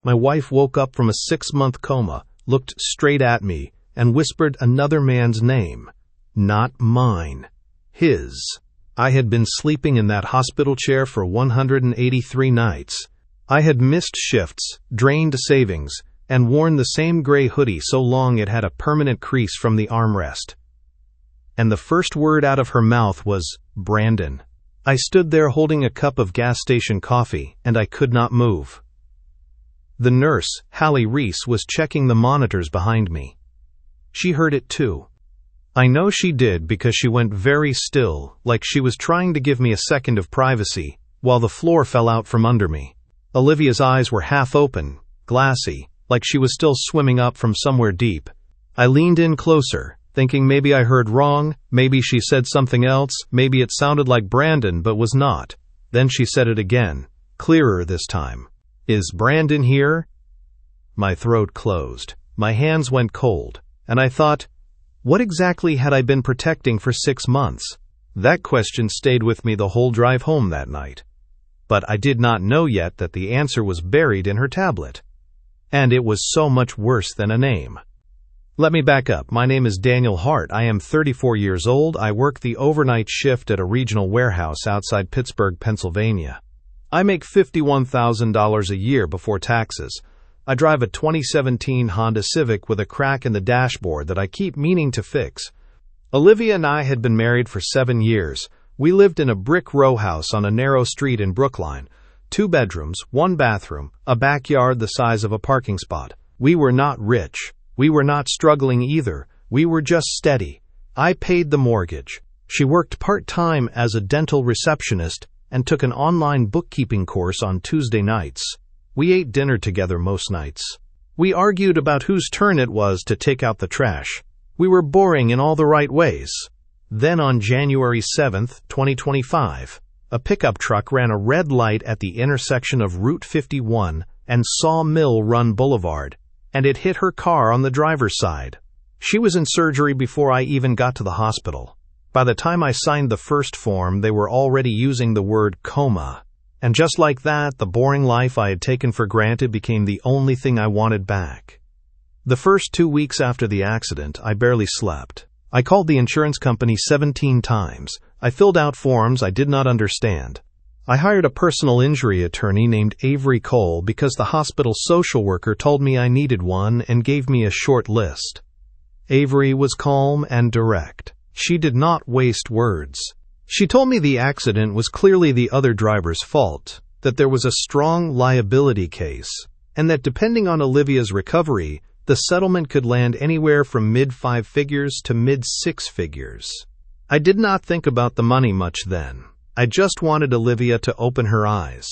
My wife woke up from a 6-month coma, looked straight at me, and whispered another man's name. Not mine. His. I had been sleeping in that hospital chair for 183 nights. I had missed shifts, drained savings, and worn the same gray hoodie so long it had a permanent crease from the armrest. And the first word out of her mouth was, "Brandon." I stood there holding a cup of gas station coffee, and I could not move. The nurse, Hallie Reese, was checking the monitors behind me. She heard it too. I know she did because she went very still, like she was trying to give me a second of privacy, while the floor fell out from under me. Olivia's eyes were half open, glassy, like she was still swimming up from somewhere deep. I leaned in closer, thinking maybe I heard wrong, maybe she said something else, maybe it sounded like Brandon but was not. Then she said it again, clearer this time. "Is Brandon here?" My throat closed. My hands went cold, and I thought, what exactly had I been protecting for 6 months? That question stayed with me the whole drive home that night. But I did not know yet that the answer was buried in her tablet. And it was so much worse than a name. Let me back up. My name is Daniel Hart. I am 34 years old. I work the overnight shift at a regional warehouse outside Pittsburgh, Pennsylvania. I make $51,000 a year before taxes. I drive a 2017 Honda Civic with a crack in the dashboard that I keep meaning to fix. Olivia and I had been married for 7 years. We lived in a brick row house on a narrow street in Brookline. 2 bedrooms, 1 bathroom, a backyard the size of a parking spot. We were not rich. We were not struggling either. We were just steady. I paid the mortgage. She worked part-time as a dental receptionist and took an online bookkeeping course on Tuesday nights. We ate dinner together most nights. We argued about whose turn it was to take out the trash. We were boring in all the right ways. Then on January 7, 2025, a pickup truck ran a red light at the intersection of Route 51 and Sawmill Run Boulevard, and it hit her car on the driver's side. She was in surgery before I even got to the hospital. By the time I signed the first form, they were already using the word coma. And just like that, the boring life I had taken for granted became the only thing I wanted back. The first 2 weeks after the accident, I barely slept. I called the insurance company 17 times. I filled out forms I did not understand. I hired a personal injury attorney named Avery Cole because the hospital social worker told me I needed one and gave me a short list. Avery was calm and direct. She did not waste words. She told me the accident was clearly the other driver's fault, that there was a strong liability case, and that depending on Olivia's recovery, the settlement could land anywhere from mid-5 figures to mid-6 figures. I did not think about the money much then. I just wanted Olivia to open her eyes.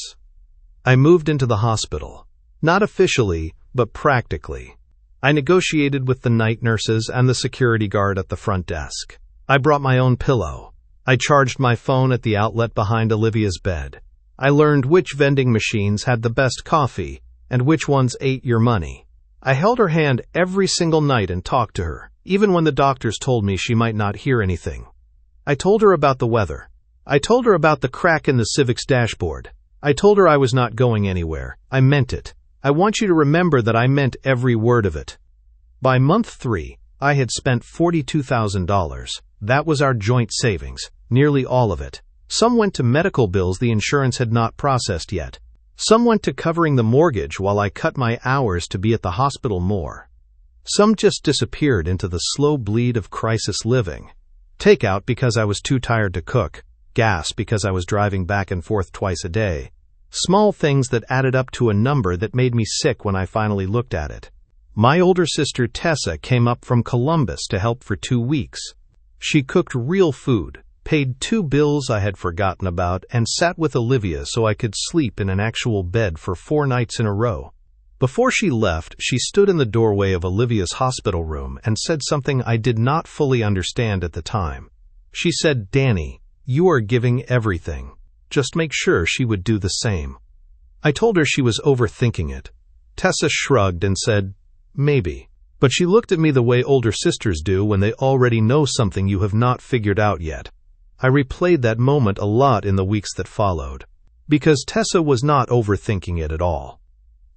I moved into the hospital. Not officially, but practically. I negotiated with the night nurses and the security guard at the front desk. I brought my own pillow. I charged my phone at the outlet behind Olivia's bed. I learned which vending machines had the best coffee and which ones ate your money. I held her hand every single night and talked to her, even when the doctors told me she might not hear anything. I told her about the weather. I told her about the crack in the Civic's dashboard. I told her I was not going anywhere. I meant it. I want you to remember that I meant every word of it. By month 3, I had spent $42,000. That was our joint savings, nearly all of it. Some went to medical bills the insurance had not processed yet. Some went to covering the mortgage while I cut my hours to be at the hospital more. Some just disappeared into the slow bleed of crisis living. Takeout because I was too tired to cook. Gas because I was driving back and forth twice a day. Small things that added up to a number that made me sick when I finally looked at it. My older sister Tessa came up from Columbus to help for 2 weeks. She cooked real food, paid 2 bills I had forgotten about, and sat with Olivia so I could sleep in an actual bed for 4 nights in a row. Before she left, she stood in the doorway of Olivia's hospital room and said something I did not fully understand at the time. She said, "Danny, you are giving everything. Just make sure she would do the same." I told her she was overthinking it. Tessa shrugged and said, "Maybe." But she looked at me the way older sisters do when they already know something you have not figured out yet. I replayed that moment a lot in the weeks that followed, because Tessa was not overthinking it at all.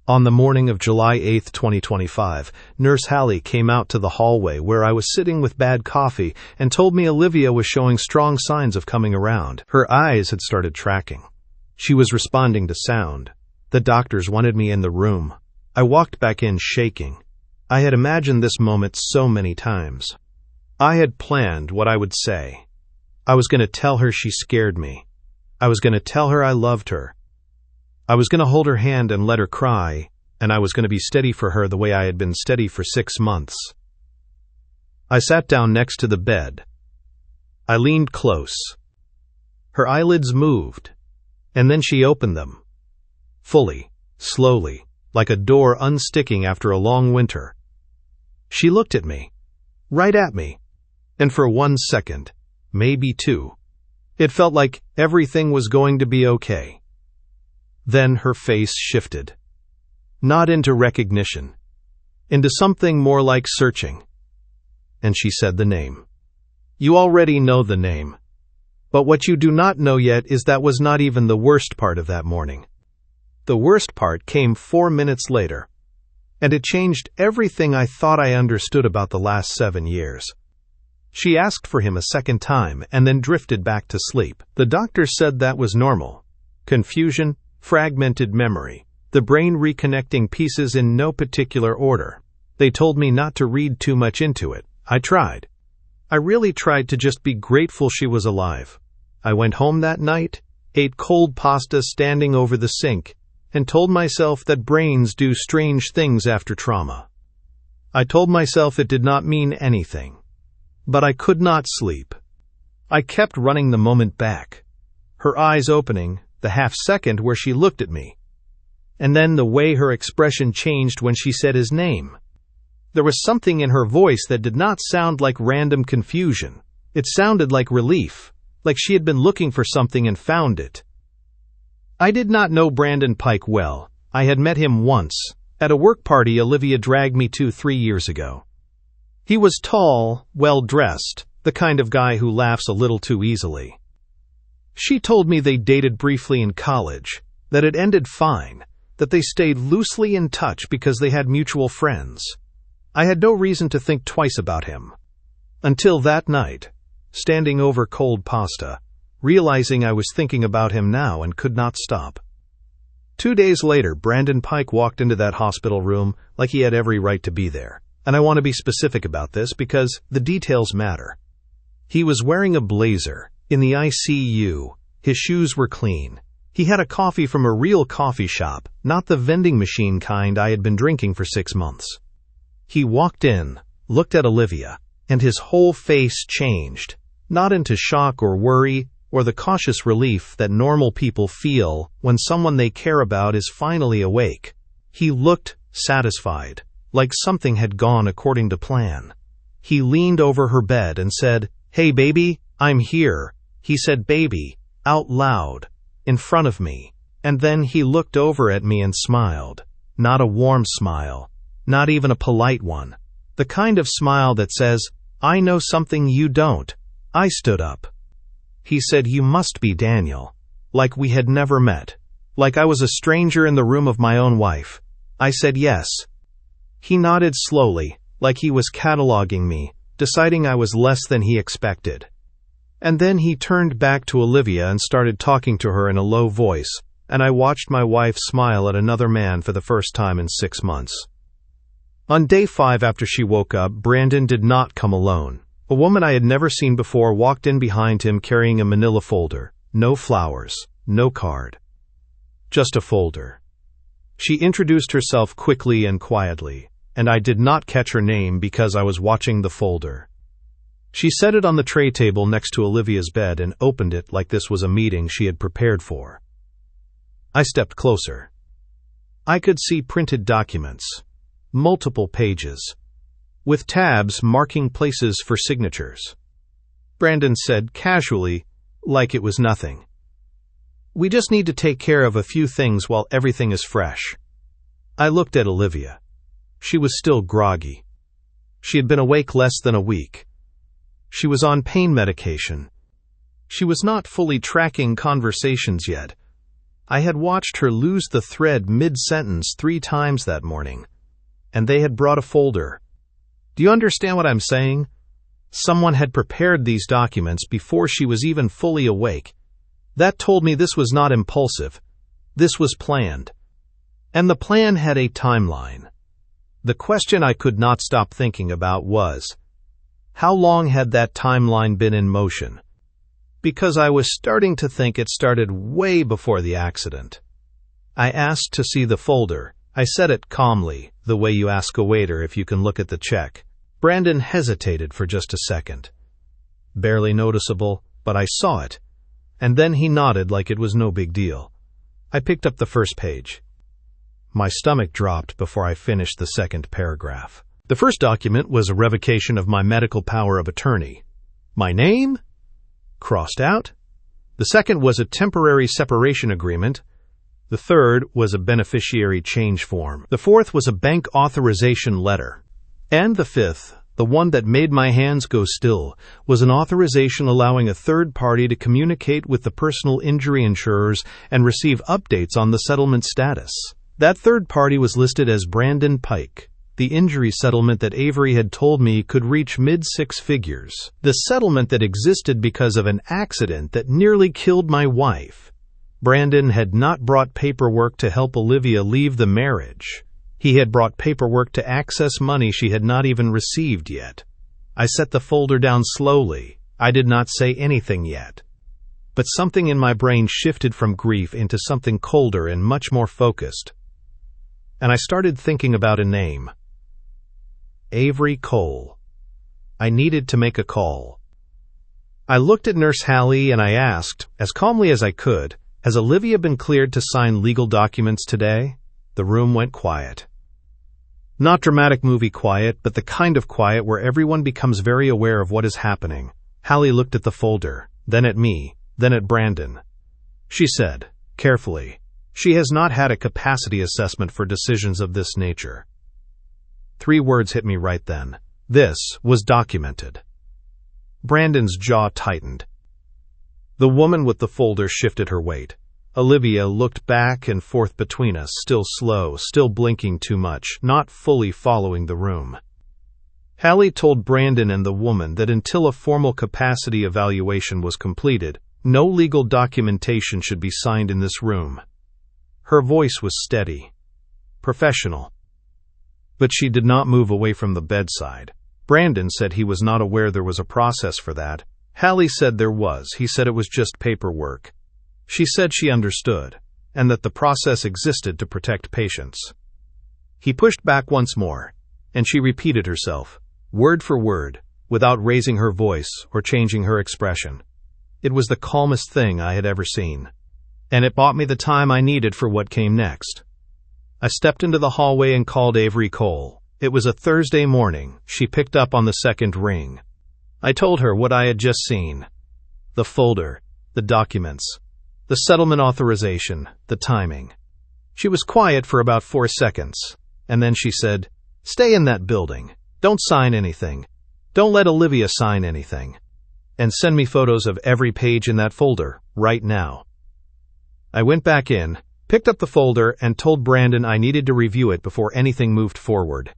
On the morning of July 8, 2025, Nurse Hallie came out to the hallway where I was sitting with bad coffee and told me Olivia was showing strong signs of coming around. Her eyes had started tracking. She was responding to sound. The doctors wanted me in the room. I walked back in shaking. I had imagined this moment so many times. I had planned what I would say. I was going to tell her she scared me. I was going to tell her I loved her. I was going to hold her hand and let her cry, and I was going to be steady for her the way I had been steady for 6 months. I sat down next to the bed. I leaned close. Her eyelids moved, and then she opened them. Fully, slowly, like a door unsticking after a long winter. She looked at me, right at me, and for 1 second, maybe 2, it felt like everything was going to be okay. Then her face shifted. Not into recognition, into something more like searching. And she said the name. You already know the name. But what you do not know yet is that was not even the worst part of that morning. The worst part came 4 minutes later, and it changed everything I thought I understood about the last 7 years. She asked for him a second time and then drifted back to sleep. The doctor said that was normal. Confusion, fragmented memory, the brain reconnecting pieces in no particular order. They told me not to read too much into it. I tried. I really tried to just be grateful she was alive. I went home that night, ate cold pasta standing over the sink, and told myself that brains do strange things after trauma. I told myself it did not mean anything. But I could not sleep. I kept running the moment back. Her eyes opening, the half second where she looked at me. And then the way her expression changed when she said his name. There was something in her voice that did not sound like random confusion. It sounded like relief, like she had been looking for something and found it. I did not know Brandon Pike well. I had met him once, at a work party Olivia dragged me to 3 years ago. He was tall, well-dressed, the kind of guy who laughs a little too easily. She told me they dated briefly in college, that it ended fine, that they stayed loosely in touch because they had mutual friends. I had no reason to think twice about him. Until that night, standing over cold pasta, realizing I was thinking about him now and could not stop. 2 days later, Brandon Pike walked into that hospital room like he had every right to be there. And I want to be specific about this because the details matter. He was wearing a blazer, in the ICU, his shoes were clean. He had a coffee from a real coffee shop, not the vending machine kind I had been drinking for 6 months. He walked in, looked at Olivia, and his whole face changed, not into shock or worry, or the cautious relief that normal people feel when someone they care about is finally awake. He looked satisfied, like something had gone according to plan. He leaned over her bed and said, "Hey baby, I'm here." He said baby, out loud, in front of me, and then he looked over at me and smiled. Not a warm smile, not even a polite one. The kind of smile that says, "I know something you don't." I stood up. He said, "You must be Daniel." Like we had never met. Like I was a stranger in the room of my own wife. I said yes. He nodded slowly, like he was cataloging me, deciding I was less than he expected. And then he turned back to Olivia and started talking to her in a low voice, and I watched my wife smile at another man for the first time in 6 months. On day 5 after she woke up, Brandon did not come alone. A woman I had never seen before walked in behind him carrying a manila folder. No flowers, no card. Just a folder. She introduced herself quickly and quietly, and I did not catch her name because I was watching the folder. She set it on the tray table next to Olivia's bed and opened it like this was a meeting she had prepared for. I stepped closer. I could see printed documents, multiple pages, with tabs marking places for signatures. Brandon said casually, like it was nothing, "We just need to take care of a few things while everything is fresh." I looked at Olivia. She was still groggy. She had been awake less than a week. She was on pain medication. She was not fully tracking conversations yet. I had watched her lose the thread mid-sentence 3 times that morning, and they had brought a folder. Do you understand what I'm saying? Someone had prepared these documents before she was even fully awake. That told me this was not impulsive. This was planned. And the plan had a timeline. The question I could not stop thinking about was, how long had that timeline been in motion? Because I was starting to think it started way before the accident. I asked to see the folder. I said it calmly, the way you ask a waiter if you can look at the check. Brandon hesitated for just a second. Barely noticeable, but I saw it. And then he nodded like it was no big deal. I picked up the first page. My stomach dropped before I finished the second paragraph. The first document was a revocation of my medical power of attorney. My name? Crossed out. The second was a temporary separation agreement. The third was a beneficiary change form. The fourth was a bank authorization letter. And the fifth, the one that made my hands go still, was an authorization allowing a third party to communicate with the personal injury insurers and receive updates on the settlement status. That third party was listed as Brandon Pike. The injury settlement that Avery had told me could reach mid-6 figures. The settlement that existed because of an accident that nearly killed my wife. Brandon had not brought paperwork to help Olivia leave the marriage. He had brought paperwork to access money she had not even received yet. I set the folder down slowly. I did not say anything yet. But something in my brain shifted from grief into something colder and much more focused. And I started thinking about a name. Avery Cole. I needed to make a call. I looked at Nurse Hallie and I asked, as calmly as I could, "Has Olivia been cleared to sign legal documents today?" The room went quiet. Not dramatic movie quiet, but the kind of quiet where everyone becomes very aware of what is happening. Hallie looked at the folder, then at me, then at Brandon. She said, carefully, "She has not had a capacity assessment for decisions of this nature." 3 words hit me right then. This was documented. Brandon's jaw tightened. The woman with the folder shifted her weight. Olivia looked back and forth between us, still slow, still blinking too much, not fully following the room. Hallie told Brandon and the woman that until a formal capacity evaluation was completed, no legal documentation should be signed in this room. Her voice was steady, professional. But she did not move away from the bedside. Brandon said he was not aware there was a process for that. Hallie said there was. He said it was just paperwork. She said she understood, and that the process existed to protect patients. He pushed back once more, and she repeated herself, word for word, without raising her voice or changing her expression. It was the calmest thing I had ever seen, and it bought me the time I needed for what came next. I stepped into the hallway and called Avery Cole. It was a Thursday morning. She picked up on the second ring. I told her what I had just seen. The folder, the documents, the settlement authorization, the timing. She was quiet for about 4 seconds, and then she said, "Stay in that building. Don't sign anything. Don't let Olivia sign anything. And send me photos of every page in that folder, right now." I went back in, picked up the folder, and told Brandon I needed to review it before anything moved forward.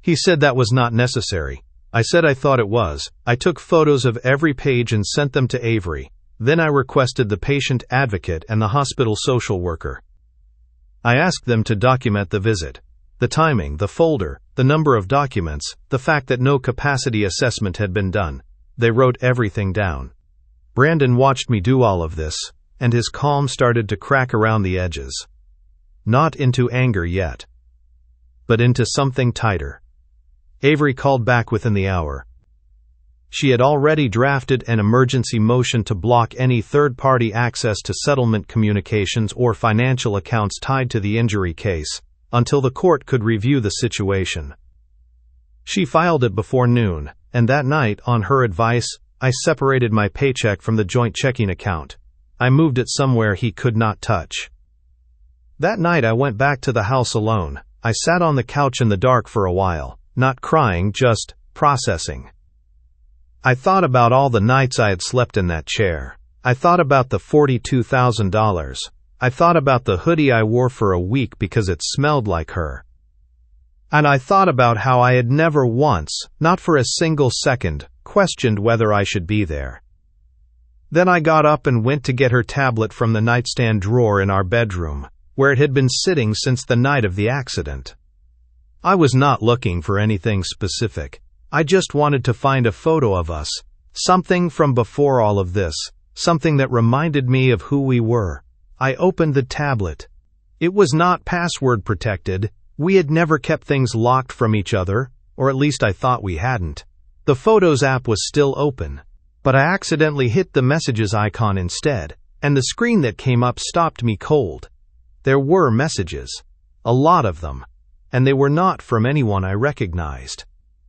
He said that was not necessary. I said I thought it was. I took photos of every page and sent them to Avery. Then I requested the patient advocate and the hospital social worker. I asked them to document the visit, the timing, the folder, the number of documents, the fact that no capacity assessment had been done. They wrote everything down. Brandon watched me do all of this, and his calm started to crack around the edges. Not into anger yet, but into something tighter. Avery called back within the hour. She had already drafted an emergency motion to block any third-party access to settlement communications or financial accounts tied to the injury case, until the court could review the situation. She filed it before noon, and that night, on her advice, I separated my paycheck from the joint checking account. I moved it somewhere he could not touch. That night I went back to the house alone. I sat on the couch in the dark for a while, not crying, just processing. I thought about all the nights I had slept in that chair. I thought about the $42,000, I thought about the hoodie I wore for a week because it smelled like her. And I thought about how I had never once, not for a single second, questioned whether I should be there. Then I got up and went to get her tablet from the nightstand drawer in our bedroom, where it had been sitting since the night of the accident. I was not looking for anything specific. I just wanted to find a photo of us, something from before all of this, something that reminded me of who we were. I opened the tablet. It was not password protected. We had never kept things locked from each other, or at least I thought we hadn't. The Photos app was still open, but I accidentally hit the messages icon instead, and the screen that came up stopped me cold. There were messages, a lot of them, and they were not from anyone I recognized.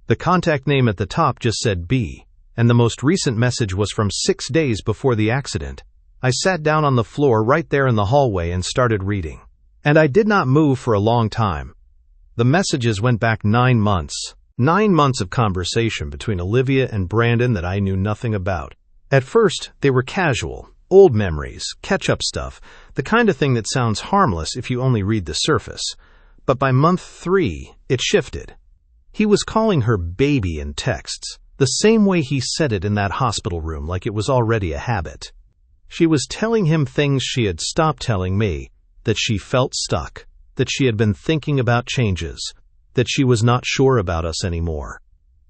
The contact name at the top just said B, and the most recent message was from 6 days before the accident. I sat down on the floor right there in the hallway and started reading. And I did not move for a long time. The messages went back 9 months. 9 months of conversation between Olivia and Brandon that I knew nothing about. At first, they were casual, old memories, catch-up stuff, the kind of thing that sounds harmless if you only read the surface. But by month 3, it shifted. He was calling her baby in texts, the same way he said it in that hospital room, like it was already a habit. She was telling him things she had stopped telling me, that she felt stuck, that she had been thinking about changes, that she was not sure about us anymore.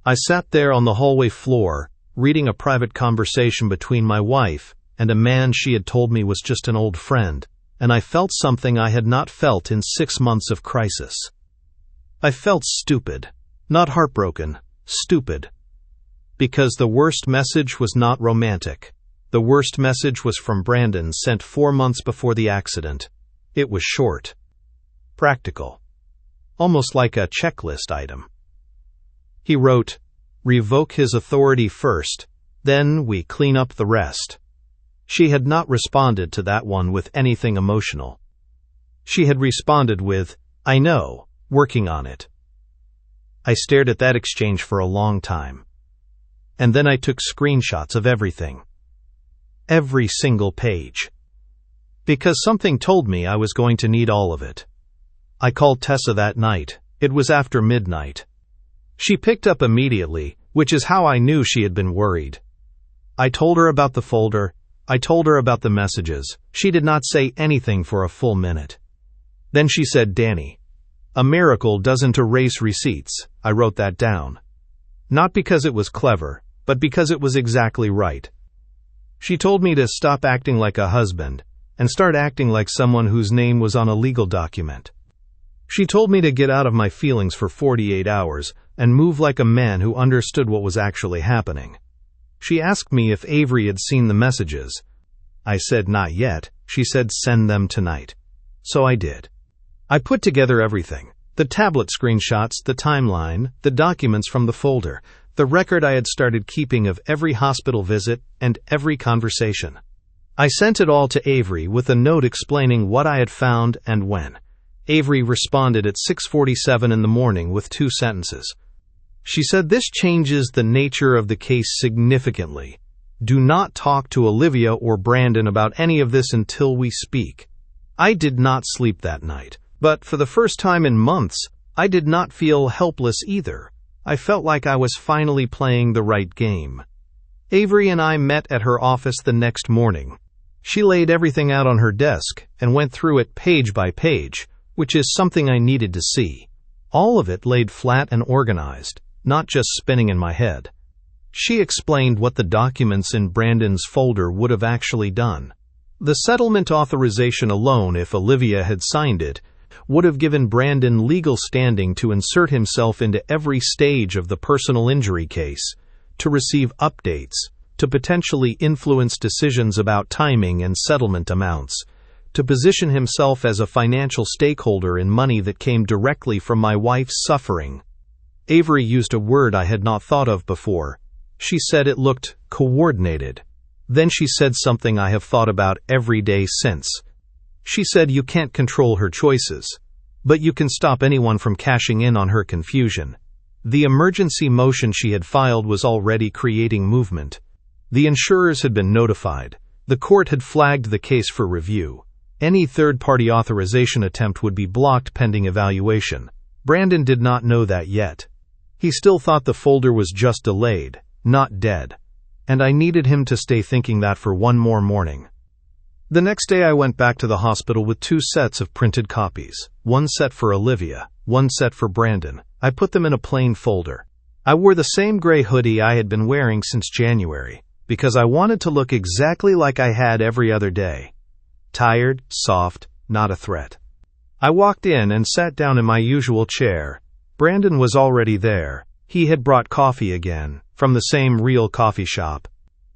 I sat there on the hallway floor, reading a private conversation between my wife and a man she had told me was just an old friend, and I felt something I had not felt in 6 months of crisis. I felt stupid, not heartbroken, stupid. Because the worst message was not romantic. The worst message was from Brandon, sent 4 months before the accident. It was short. Practical. Almost like a checklist item. He wrote, "Revoke his authority first, then we clean up the rest." She had not responded to that one with anything emotional. She had responded with, "I know, working on it." I stared at that exchange for a long time. And then I took screenshots of everything. Every single page. Because something told me I was going to need all of it. I called Tessa that night. It was after midnight. She picked up immediately, which is how I knew she had been worried. I told her about the folder. I told her about the messages. She did not say anything for a full minute. Then she said, "Danny, a miracle doesn't erase receipts." I wrote that down. Not because it was clever, but because it was exactly right. She told me to stop acting like a husband and start acting like someone whose name was on a legal document. She told me to get out of my feelings for 48 hours and move like a man who understood what was actually happening. She asked me if Avery had seen the messages. I said not yet. She said send them tonight. So I did. I put together everything. The tablet screenshots, the timeline, the documents from the folder, the record I had started keeping of every hospital visit and every conversation. I sent it all to Avery with a note explaining what I had found and when. Avery responded at 6:47 in the morning with 2 sentences. She said, "This changes the nature of the case significantly. Do not talk to Olivia or Brandon about any of this until we speak." I did not sleep that night, but for the first time in months, I did not feel helpless either. I felt like I was finally playing the right game. Avery and I met at her office the next morning. She laid everything out on her desk and went through it page by page, which is something I needed to see. All of it laid flat and organized, not just spinning in my head. She explained what the documents in Brandon's folder would have actually done. The settlement authorization alone, if Olivia had signed it, would have given Brandon legal standing to insert himself into every stage of the personal injury case, to receive updates, to potentially influence decisions about timing and settlement amounts, to position himself as a financial stakeholder in money that came directly from my wife's suffering. Avery used a word I had not thought of before. She said it looked coordinated. Then she said something I have thought about every day since. She said you can't control her choices, but you can stop anyone from cashing in on her confusion. The emergency motion she had filed was already creating movement. The insurers had been notified. The court had flagged the case for review. Any third-party authorization attempt would be blocked pending evaluation. Brandon did not know that yet. He still thought the folder was just delayed, not dead. And I needed him to stay thinking that for one more morning. The next day I went back to the hospital with 2 sets of printed copies. One set for Olivia, one set for Brandon. I put them in a plain folder. I wore the same gray hoodie I had been wearing since January, because I wanted to look exactly like I had every other day. Tired, soft, not a threat. I walked in and sat down in my usual chair. Brandon was already there. He had brought coffee again, from the same real coffee shop.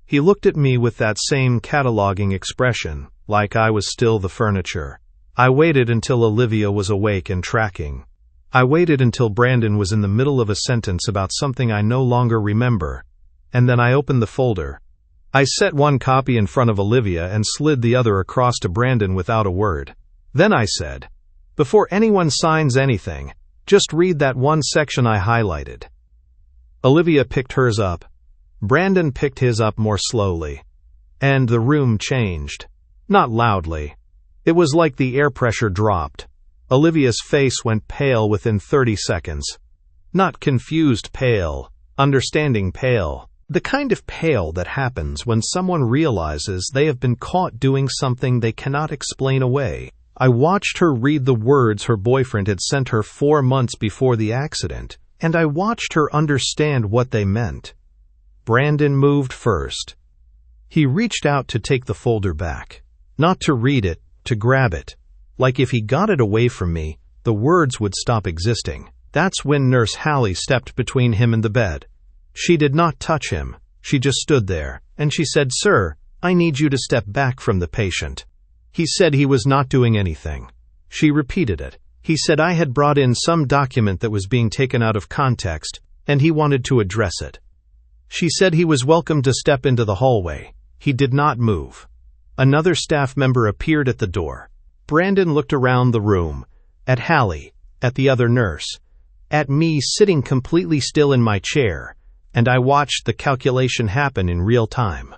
He looked at me with that same cataloging expression, like I was still the furniture. I waited until Olivia was awake and tracking. I waited until Brandon was in the middle of a sentence about something I no longer remember, and then I opened the folder. I set one copy in front of Olivia and slid the other across to Brandon without a word. Then I said, "Before anyone signs anything, just read that one section I highlighted." Olivia picked hers up. Brandon picked his up more slowly. And the room changed. Not loudly. It was like the air pressure dropped. Olivia's face went pale within 30 seconds. Not confused pale, understanding pale. The kind of pale that happens when someone realizes they have been caught doing something they cannot explain away. I watched her read the words her boyfriend had sent her 4 months before the accident, and I watched her understand what they meant. Brandon moved first. He reached out to take the folder back. Not to read it, to grab it. Like if he got it away from me, the words would stop existing. That's when Nurse Hallie stepped between him and the bed. She did not touch him. She just stood there, and she said, "Sir, I need you to step back from the patient." He said he was not doing anything. She repeated it. He said I had brought in some document that was being taken out of context, and he wanted to address it. She said he was welcome to step into the hallway. He did not move. Another staff member appeared at the door. Brandon looked around the room, at Hallie, at the other nurse, at me sitting completely still in my chair, and I watched the calculation happen in real time.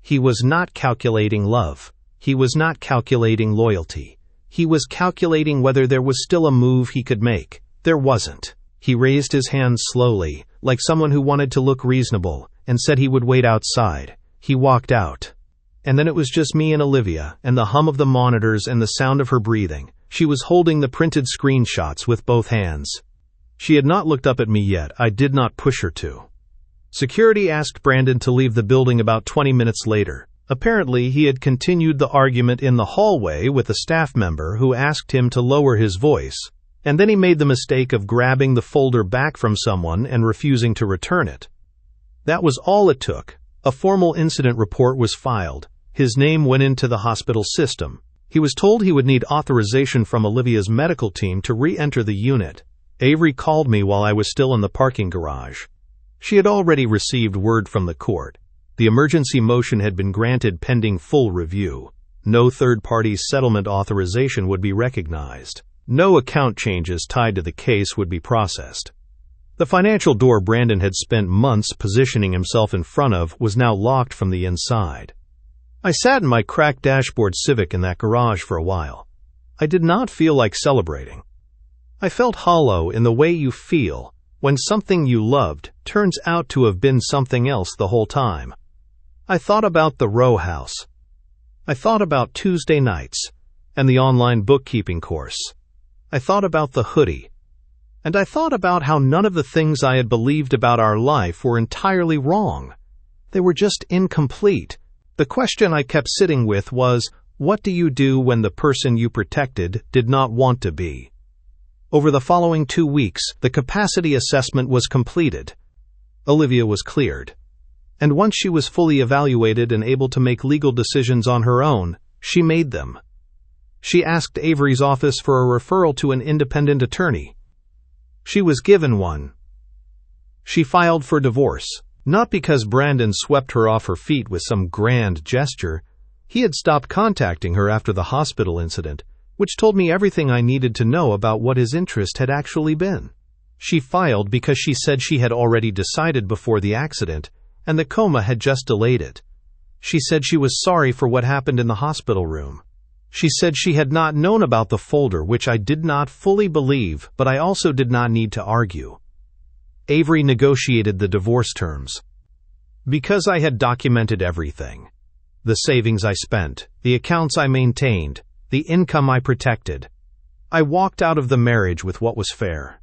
He was not calculating love. He was not calculating loyalty. He was calculating whether there was still a move he could make. There wasn't. He raised his hands slowly, like someone who wanted to look reasonable, and said he would wait outside. He walked out. And then it was just me and Olivia, and the hum of the monitors and the sound of her breathing. She was holding the printed screenshots with both hands. She had not looked up at me yet. I did not push her to. Security asked Brandon to leave the building about 20 minutes later. Apparently, he had continued the argument in the hallway with a staff member who asked him to lower his voice, and then he made the mistake of grabbing the folder back from someone and refusing to return it. That was all it took. A formal incident report was filed. His name went into the hospital system. He was told he would need authorization from Olivia's medical team to re-enter the unit. Avery called me while I was still in the parking garage. She had already received word from the court. The emergency motion had been granted pending full review. No third-party settlement authorization would be recognized. No account changes tied to the case would be processed. The financial door Brandon had spent months positioning himself in front of was now locked from the inside. I sat in my cracked dashboard Civic in that garage for a while. I did not feel like celebrating. I felt hollow in the way you feel when something you loved turns out to have been something else the whole time. I thought about the row house. I thought about Tuesday nights and the online bookkeeping course. I thought about the hoodie. And I thought about how none of the things I had believed about our life were entirely wrong. They were just incomplete. The question I kept sitting with was, what do you do when the person you protected did not want to be? Over the following 2 weeks, the capacity assessment was completed. Olivia was cleared. And once she was fully evaluated and able to make legal decisions on her own, she made them. She asked Avery's office for a referral to an independent attorney. She was given one. She filed for divorce, not because Brandon swept her off her feet with some grand gesture. He had stopped contacting her after the hospital incident, which told me everything I needed to know about what his interest had actually been. She filed because she said she had already decided before the accident, and the coma had just delayed it. She said she was sorry for what happened in the hospital room. She said she had not known about the folder, which I did not fully believe, but I also did not need to argue. Avery negotiated the divorce terms. Because I had documented everything. The savings I spent, the accounts I maintained, the income I protected. I walked out of the marriage with what was fair.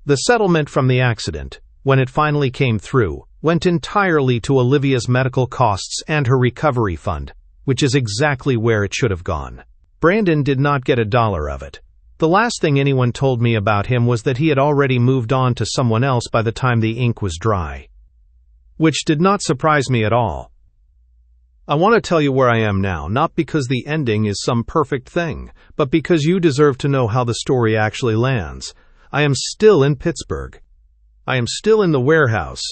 The settlement from the accident, when it finally came through, went entirely to Olivia's medical costs and her recovery fund, which is exactly where it should have gone. Brandon did not get $1 of it. The last thing anyone told me about him was that he had already moved on to someone else by the time the ink was dry. Which did not surprise me at all. I want to tell you where I am now, not because the ending is some perfect thing, but because you deserve to know how the story actually lands. I am still in Pittsburgh. I am still in the warehouse.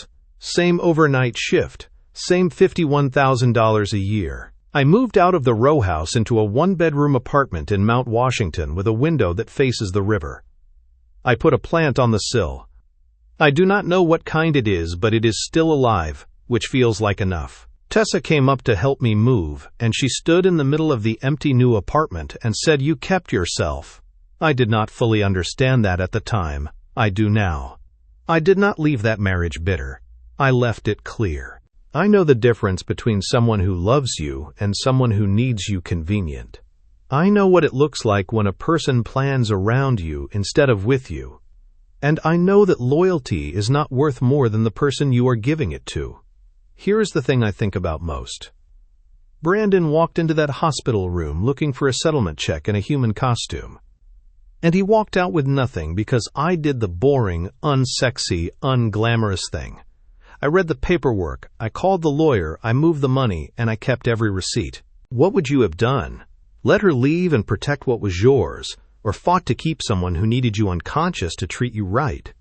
Same overnight shift. Same $51,000 a year. I moved out of the row house into a one-bedroom apartment in Mount Washington with a window that faces the river. I put a plant on the sill. I do not know what kind it is, but it is still alive, which feels like enough. Tessa came up to help me move, and she stood in the middle of the empty new apartment and said, "You kept yourself." I did not fully understand that at the time. I do now. I did not leave that marriage bitter. I left it clear. I know the difference between someone who loves you and someone who needs you convenient. I know what it looks like when a person plans around you instead of with you. And I know that loyalty is not worth more than the person you are giving it to. Here is the thing I think about most. Brandon walked into that hospital room looking for a settlement check in a human costume. And he walked out with nothing because I did the boring, unsexy, unglamorous thing. I read the paperwork, I called the lawyer, I moved the money, and I kept every receipt. What would you have done? Let her leave and protect what was yours, or fought to keep someone who needed you unconscious to treat you right?